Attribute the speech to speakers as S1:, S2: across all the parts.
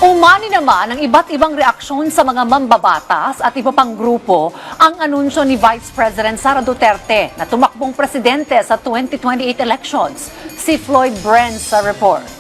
S1: Umani naman ang iba't ibang reaksyon sa mga mambabatas at iba pang grupo ang anunsyo ni Vice President Sara Duterte na tumakbong presidente sa 2028 elections. Si Floyd Brenz sa report.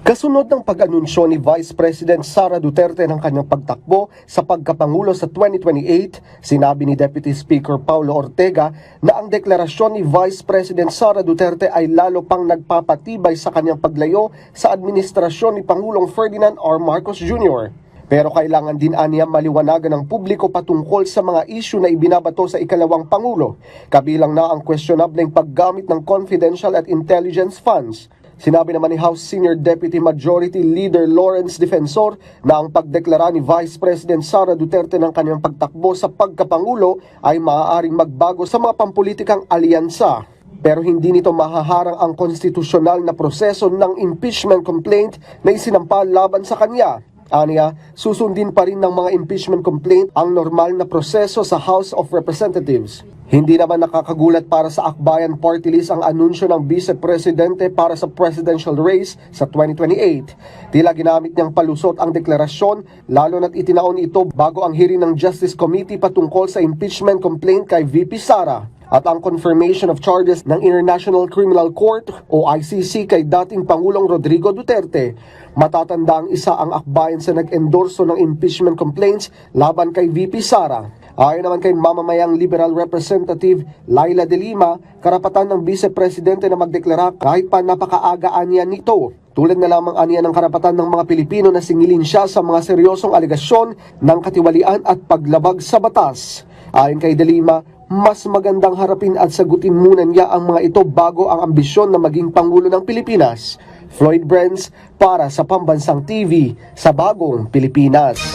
S2: Kasunod ng pag-anunsyo ni Vice President Sara Duterte ng kanyang pagtakbo sa pagkapangulo sa 2028, sinabi ni Deputy Speaker Paulo Ortega na ang deklarasyon ni Vice President Sara Duterte ay lalo pang nagpapatibay sa kanyang paglayo sa administrasyon ni Pangulong Ferdinand R. Marcos Jr. Pero kailangan din aniya maliwanagan ng publiko patungkol sa mga issue na ibinabato sa ikalawang Pangulo, kabilang na ang questionableng paggamit ng confidential at intelligence funds. Sinabi naman ni House Senior Deputy Majority Leader Lawrence Defensor na ang pagdeklara ni Vice President Sara Duterte ng kanyang pagtakbo sa pagkapangulo ay maaaring magbago sa mga pampulitikang alyansa. Pero hindi nito mahaharang ang konstitusyonal na proseso ng impeachment complaint na isinampa laban sa kanya. Aniya, susundin pa rin ng mga impeachment complaint ang normal na proseso sa House of Representatives. Hindi naman nakakagulat para sa Akbayan Party List ang anunsyo ng Vice Presidente para sa presidential race sa 2028. Tila ginamit niyang palusot ang deklarasyon, lalo na't itinaon ito bago ang hearing ng Justice Committee patungkol sa impeachment complaint kay VP Sara. At ang confirmation of charges ng International Criminal Court o ICC kay dating Pangulong Rodrigo Duterte. Matatanda ang isa ang akbayan sa nag-endorso ng impeachment complaints laban kay VP Sara. Ayon naman kay mamamayang Liberal Representative Laila De Lima, karapatan ng Vice Presidente na magdeklara kahit pa napakaagaan niya nito. Tulad na lamang aniya ng karapatan ng mga Pilipino na singilin siya sa mga seryosong alegasyon ng katiwalian at paglabag sa batas. Ayon kay De Lima, mas magandang harapin at sagutin muna niya ang mga ito bago ang ambisyon na maging Pangulo ng Pilipinas. Floyd Brenz para sa Pambansang TV sa Bagong Pilipinas.